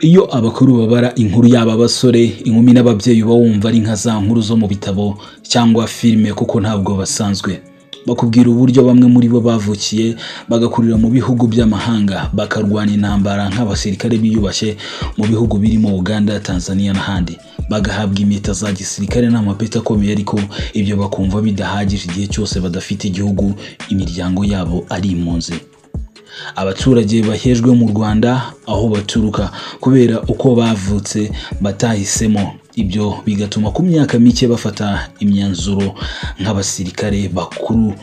Iyo abakuru babara inkuru y'aba basore, inkumi n'ababyeyi uba wumva ari nka za nkuru zo mu bitabo cyangwa filime, kuko ntabwo basanzwe. Bakubwira uburyo bamwe muri bo bavukiye bagakurira mu bihugu by'amahanga, bakarwana intambara nk'abasirikare biyubashye mu bihugu birimo Uganda, Tanzania n'ahandi, bagahabwa impeta za gisirikare n'amapeti akomeye, ariko ibyo bakumva bidahagije igihe cyose badafite igihugu, imiryango yabo ari impunzi. Abaturage bahejwe mu Rwanda aho baturuka kubera uko bavutse batahisemo, ibyo bigatuma ku myaka mike bafata imyanzuro nk'abasirikare bakuru,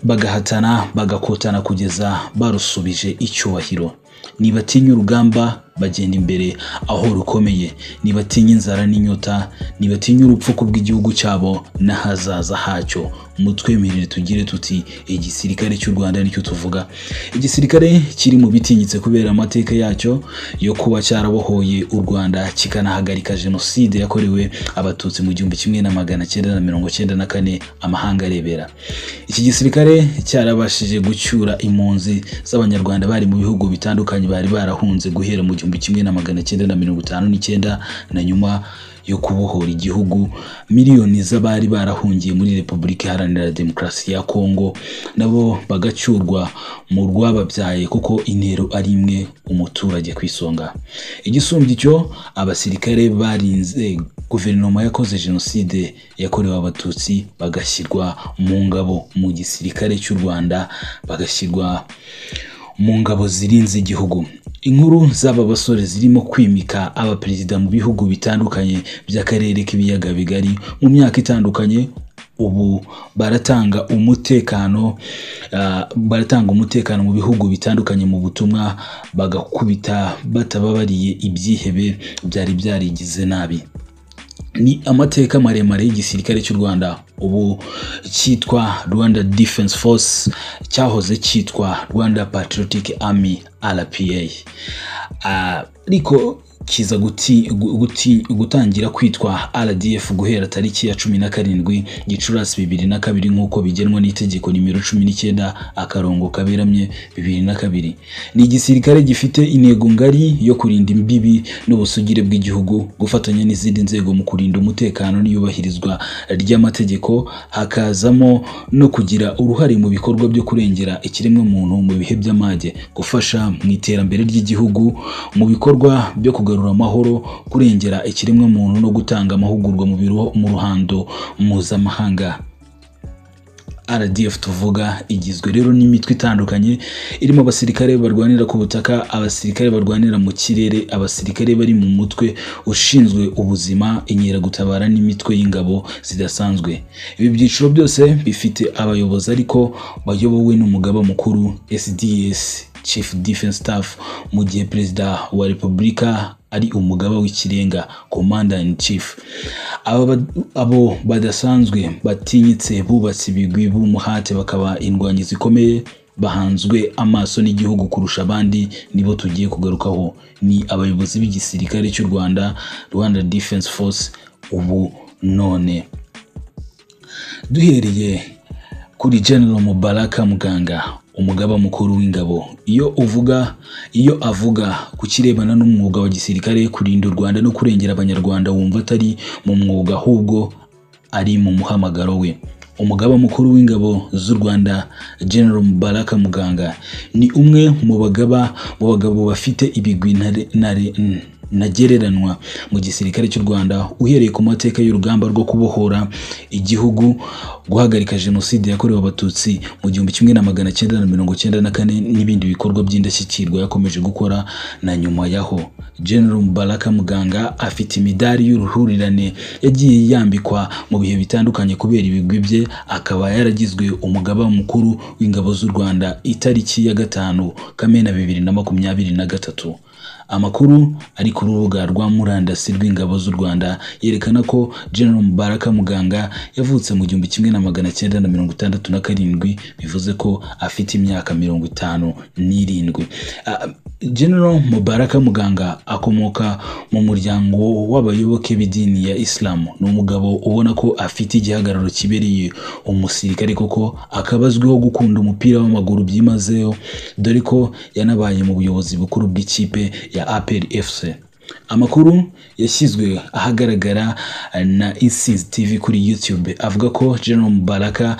bagahatana bagakotana kugeza barusubije icyubahiro. Nibatinya urugamba bagenda imbere aho rukomeye, nibatinya inzara n'inyota, nibatinya urupfu kubw'igihugu cyabo n'ahazaza hacyo. Mutwemerere tugire tuti igisirikare cy'u Rwanda nicyo tuvuga. Igisirikare kiri mu bitinyitse kubera amateka yacyo yo kuba cyarabohoye u Rwanda kikanahagarika jenoside yakorewe abatutsi mu 1994 amahanga arebera. Iki gisirikare cyarabashije gucyura impunzi z'abanyarwanda bari mu bihugu bitandukanye bari barahunze guhera mu 1959 na nyuma yo kubohora igihugu. Miliyoni z'abari barahungiye muri Repubulika Iharanira Demokarasi ya Kongo nabo bagacyurwa mu rwababyaye, kuko intero ari imwe, umuturage kwisonga. Igisumbye cyo, abasirikare barinze guverinoma yakoze jenoside yakorewe abatutsi bagashyirwa mu ngabo mu gisirikare cy'u Rwanda, bagashyirwa mu ngabo zirinze igihugu. Inkuru z'aba basore zirimo kwimika abaperezida mu bihugu bitandukanye by'akarere k'ibiyaga bigari mu myaka itandukanye. Ubu baratanga umutekano mu bihugu bitandukanye mu butumwa, bagakubita batababariye ibyihebe byari byarigize nabi. Ni amateka maremare y'igisirikare cy'u Rwanda, ubu cyitwa Rwanda Defense Force, cyahoze cyitwa Rwanda Patriotic Army RPA, ariko kiza gutangira kwitwa RDF guhera tariki ya 17 Gicurasi 2002 nk'uko bigenwa n'itegeko nimero 19/2002. Ni igisirikare gifite intego ngari yo kurinda imbibi n'ubusugire bw'igihugu, gufatanya n'izindi nzego mu kurinda umutekano n'iyubahirizwa ry'amategeko, hakazamo no kugira uruhare mu bikorwa byo kurengera ikiremwa muntu mu bihe by'amage, gufasha mu iterambere ry'igihugu mu bikorwa byo kugarura amahoro, kurengera ikiremwa muntu no gutanga amahugurwa mu ruhando mpuzamahanga. RDF tuvuga igizwe rero n'imitwe itandukanye, irimo abasirikare barwanira ku butaka, abasirikare barwanira mu kirere, abasirikare bari mu mutwe ushinzwe ubuzima, inkeragutabara n'imitwe y'ingabo zidasanzwe. Ibi byiciro byose bifite abayobozi ariko bayobowe n'umugaba mukuru SDS, Chief Defense Staff, mu gihe Perezida wa Repubulika ari umugaba w'ikirenga, Commander in Chief. Abo badasanzwe batinyitse bubatse ibigwi b'umuhate, bakaba indwanyi zikomeye, bahanzwe amaso n'igihugu kurusha abandi, nibo tugiye kugarukaho. Ni abayobozi b'igisirikare cy'u Rwanda, Rwanda Defense Force ubu none. Duhereye kuri General Mubaraka Muganga, umugaba mukuru w'ingabo. Iyo avuga ku kirebana n'umwuga wa gisirikare, kurinda u Rwanda no kurengera abanyarwanda, wumva atari mu mwuga ahubwo ari mu muhamagaro we. Umugaba mukuru w'ingabo z'u Rwanda General Mubaraka Muganga ni umwe mu bagabo bafite ibigwi nagereranwa mu gisirikare cy'u Rwanda, uhereye ku mateka y'urugamba rwo kubohora igihugu, guhagarika jenoside yakorewe abatutsi mu 1994 n'ibindi bikorwa by'indashyikirwa yakomeje gukora na nyuma yaho. General Mubaraka Muganga afite imidari y'uruhurirane yagiye yambikwa mu bihe bitandukanye kubera ibigwi bye, akaba yaragizwe umugaba mukuru w'ingabo z'u Rwanda itariki ya 5 Kamena 2023. Amakuru ari ku rubuga rwa murandasi rw'ingabo z'u Rwanda yerekana ko General Mubaraka Muganga yavutse mu 1967, bivuze ko afite imyaka 57. General Mubaraka Muganga akomoka mu muryango w'abayoboke b'idini ya Islam. Ni umugabo ubona ko afite igihagararo kibereye umusirikare, koko akabazwiho gukunda umupira w'amaguru byimazeyo, dore ko yanabaye mu buyobozi bukuru bw'ikipe ya APR FC. Amakuru yashyizwe ahagaragara na Insinzi TV kuri YouTube avuga ko General Mubaraka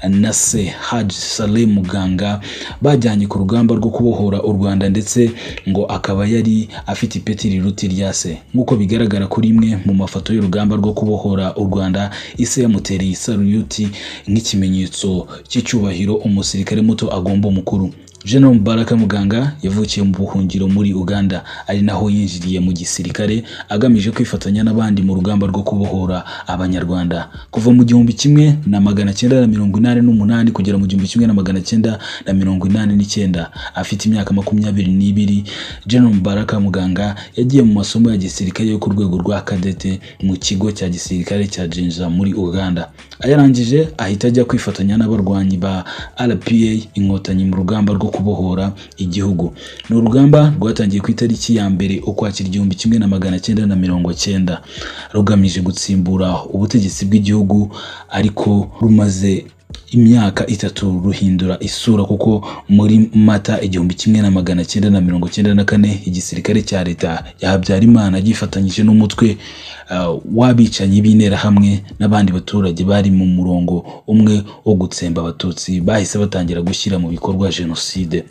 na se Haji Saleh Muganga bajyanye ku rugamba rwo kubohora u Rwanda, ndetse ngo akaba yari afite ipeti riruta irya se. Nk'uko bigaragara kuri imwe mu mafoto y'urugamba rwo kubohora u Rwanda, ise yamutereye isaruyuti nk'ikimenyetso cy'icyubahiro umusirikare muto agomba umukuru. General Mubaraka Muganga yavukiye mu buhungiro muri Uganda, ari naho yinjiriye mu gisirikare agamije kwifatanya n'abandi mu rugamba rwo kubohora abanyarwanda. Kuva mu 1988 kugera mu 1989, afite imyaka 22, General Mubaraka Muganga yagiye mu masomo ya gisirikare yo ku rwego rwa kadete mu kigo cya gisirikare cya Jinja muri Uganda. Ayarangije ahita ajya kwifatanya n'abarwanyi ba RPA Inkotanyi mu rugamba rwo kubohora igihugu. Ni urugamba rwatangiye ku itariki ya mbere Ukwakira 1990, rugamije gutsimbura ubutegetsi bw'igihugu, ariko rumaze imyaka 3 ruhindura isura, kuko muri Mata 1994 igisirikare cya leta ya Habyarimana gifatanyije n'umutwe w'abicanyi b'intera hamwe n'abandi baturage bari mu murongo umwe wo gutsemba abatutsi bahise batangira gushyira mu bikorwa jenoside.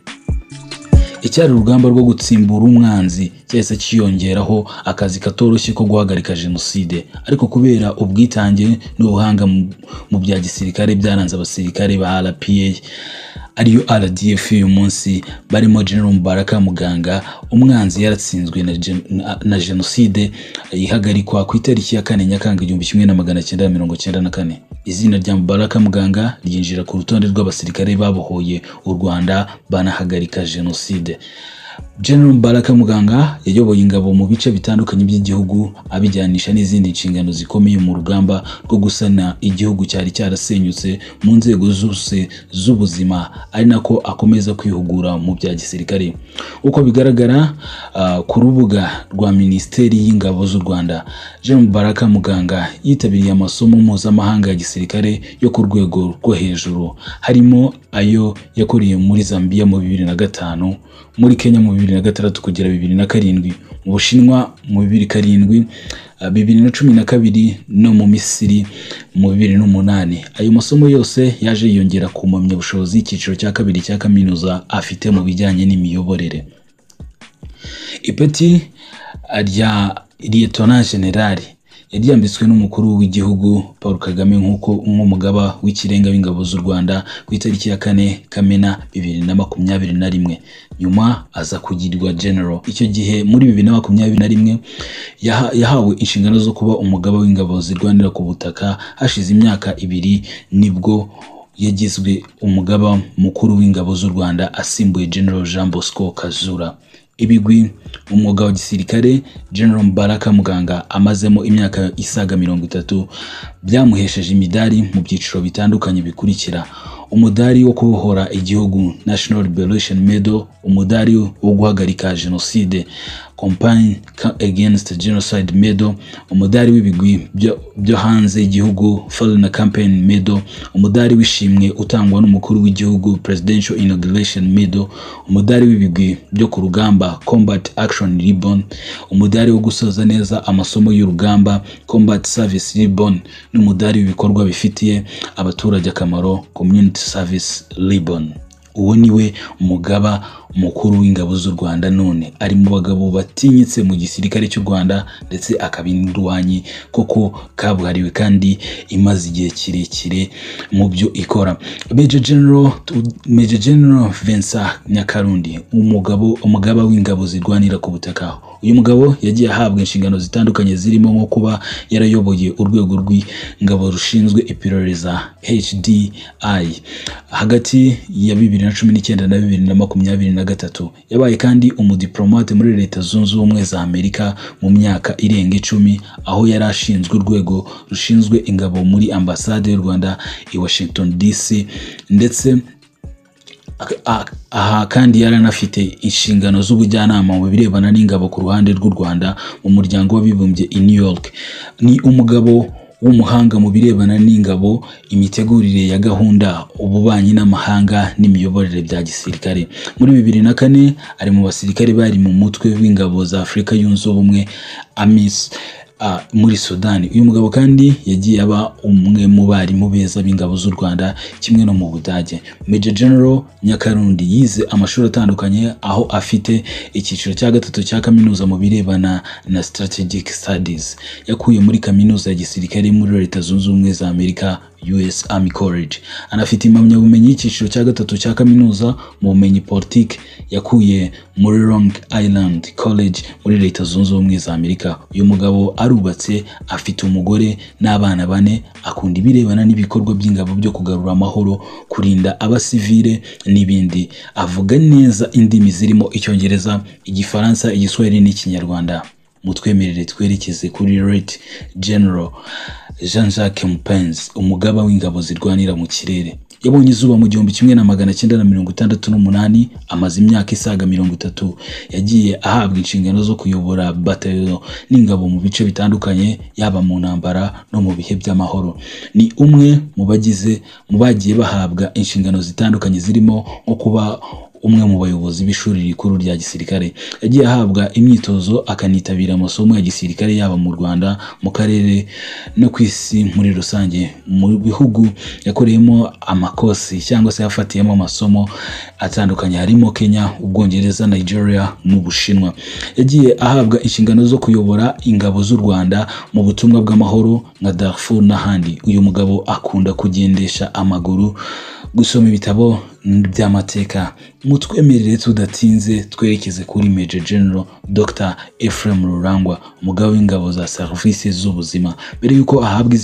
Icyari urugamba rwo gutsimbura umwanzi cyese cyiyongeraho akazi katoroshye ko guhagarika jenoside, ariko kubera ubwitange n'ubuhanga mu bya gisirikare byaranze abasirikare ba RPA ariyo RDF uyu munsi barimo General Mubaraka Muganga, umwanzi yaratsinzwe na jenoside ihagarikwa ku itariki ya 4 Nyakanga 1994. Izina rya Mubaraka Muganga ryinjira ku rutonde rw'abasirikare babohoye u Rwanda banahagarika jenoside. General Mubaraka Muganga yayoboye ingabo mu bice bitandukanye by'igihugu, abijyanisha n'izindi nshingano zikomeye mu rugamba rwo gusana igihugu cyari cyarasenyutse mu nzego zose z'ubuzima, ari nako akomeza kwihugura mu bya gisirikare. Uko bigaragara ku rubuga rwa Minisiteri y'Ingabo z'u Rwanda, General Mubaraka Muganga yitabiriye amasomo mpuzamahanga ya gisirikare yo ku rwego rwo hejuru, harimo ayo yakoreye muri Zambia mu 2005, muri Kenya mu 2006 kugera 2007, mu Bushinwa mu 2007, 2012 no mu Misiri mu 2008. Ayo masomo yose yaje yiyongera ku mpamyabushobozi icyiciro cya 2 cya kaminuza afite mu bijyanye n'imiyoborere. Ipeti rya Lieutenant General yaryambitswe n'umukuru w'igihugu Paul Kagame nk'umugaba w'ikirenga w'ingabo z'u Rwanda ku itariki ya 4 Kamena 2021. Nyuma aza kugirirwa General. Icyo gihe muri 2021 yahawe inshingano zo kuba umugaba w'ingabo zirwanira ku butaka. Hashize imyaka 2 nibwo yagizwe umugaba mukuru w'ingabo z'u Rwanda asimbuye General Jean Bosco Kazura. Ibigwi mu mwuga wa gisirikare General Mubaraka Muganga amazemo imyaka isaga 30 byamuhesheje imidari mu byiciro bitandukanye bikurikira: umudari wo kubohora igihugu National Liberation Medal, umudari wo guhagarika jenoside Campaign Against Genocide Medal, umudari w'ibigwi byo hanze igihugu Foreign Campaign Medal, umudari w'ishimwe utangwa n'umukuru w'igihugu Presidential Inauguration Medal, umudari w'ibigwi byo ku rugamba Combat Action Ribbon, umudari wo gusoza neza amasomo y'urugamba Combat Service Ribbon, n'umudari w'ibikorwa bifitiye abaturage akamaro Community Service Ribbon. Uwo niwe umugaba mukuru w'ingabo z'u Rwanda, none ari mu bagabo batinyitse mu gisirikare cy'u Rwanda, ndetse akabindwanyi koko kabuhariwe kandi imaze igihe kirekire mu byo ikora. Major General Vincent Nyakarundi, umugaba w'ingabo zirwanira ku butaka. Uyu mugabo yagiye ahabwa inshingano zitandukanye zirimo nko kuba yarayoboye urwego rw'ingabo rushinzwe iperereza HDI hagati ya 2005 2019 na 2023. Yabaye kandi umudiplomate muri Leta Zunze Ubumwe za Amerika mu myaka irenga 10, aho yari ashinzwe urwego rushinzwe ingabo muri ambasade y'u Rwanda i Washington DC, ndetse aha kandi yaranafite inshingano z'ubujyanama mu birebana n'ingabo ku ruhande rw'u Rwanda mu muryango w'abibumbye i New York. Ni umugabo w'umuhanga mu birebana n'ingabo, imitegurire ya gahunda, ububanyi n'amahanga n'imiyoborere bya gisirikare. Muri 2004 ari mu basirikare bari mu mutwe w'ingabo za Afurika Yunze Ubumwe AMIS muri Sudani. Uyu mugabo kandi yagiye aba umwe mu barimu beza b'ingabo z'u Rwanda kimwe no mu Budage. Major General Nyakarundi yize amashuri atandukanye, aho afite icyiciro cya gatatu cya kaminuza mu birebana na Strategic Studies yakuye muri kaminuza ya gisirikare muri Leta Zunze Ubumwe za Amerika US Army College. Anafite impamyabumenyi y'icyiciro cya gatatu cya kaminuza mu bumenyi politiki yakuye muri Long Island College muri Leta Zunze Ubumwe za Amerika. Uyu mugabo arubatse, afite umugore n'abana 4, akunda ibirebana n'ibikorwa by'ingabo byo kugarura amahoro, kurinda abasivile n'ibindi. Avuga neza indimi zirimo Icyongereza, Igifaransa, Igiswahili n'Ikinyarwanda. Mutwemerere twerekeze kuri Lt General Jean-Jacques Mupenzi, umugaba w'ingabo zirwanira mu kirere. Yabonye izuba mu 1968, amaze imyaka isaga 30. Yagiye ahabwa inshingano zo kuyobora batayo n'ingabo mu bice bitandukanye, yaba mu ntambara no mu bihe by'amahoro. Ni umwe mu bagiye bahabwa inshingano zitandukanye zirimo nko kuba umwe mu bayobozi b'ishuri rikuru rya gisirikare. Yagiye ahabwa imyitozo akanitabira amasomo ya gisirikare yaba mu Rwanda, mu karere no ku isi muri rusange. Mu bihugu yakoreyemo amakosi cyangwa se yafatiyemo amasomo atandukanye harimo Kenya, Ubwongereza, Nigeria n'Ubushinwa. Yagiye ahabwa inshingano zo kuyobora ingabo z'u Rwanda mu butumwa bw'amahoro nka Darfur n'ahandi. Uyu mugabo akunda kugendesha amaguru, gusoma ibitabo by'amateka. Mutwemerere tudatinze twerekeze kuri Major General Dr. Ephraim Rurangwa, umugabo w'ingabo za serivisi z'ubuzima. Mbere yuko ahabwa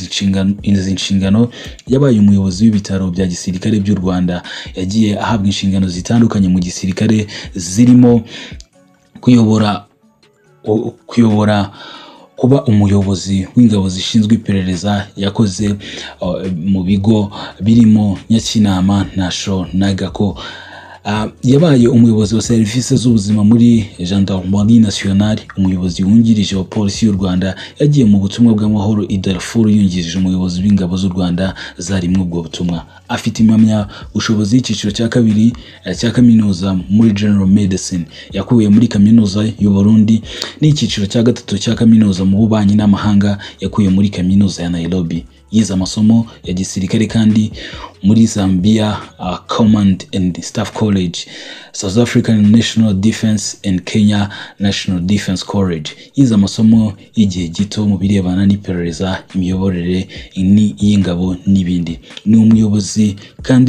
izi nshingano, yabaye umuyobozi w'ibitaro bya gisirikare by'u Rwanda. Yagiye ahabwa inshingano zitandukanye mu gisirikare zirimo kuba umuyobozi w'ingabo zishinzwe iperereza. Yakoze mu bigo birimo Nyakinama, Nasho na Gako. Yabaye umuyobozi wa serivisi z'ubuzima muri Gendarmerie Nationale, umuyobozi wungirije wa polisi y'u Rwanda. Yagiye mu butumwa bw'amahoro i Darfur yungirije umuyobozi w'ingabo z'u Rwanda zari mu ubwo butumwa. Afite impamya bushobozi y'icyiciro cya 2 cya kaminuza muri General Medicine yakuye muri kaminuza y'u Burundi, n'icyiciro cya 3 cya kaminuza mu bubanyi n'amahanga yakuye muri kaminuza ya Nairobi. Yize amasomo ya gisirikare kandi muri Zambia Command and Staff College, South African National Defense and Kenya National Defense College. Yize amasomo y'igihe gito mu birebana n'iperereza, imiyoborere y'ingabo n'ibindi. Ni umuyobozi kandi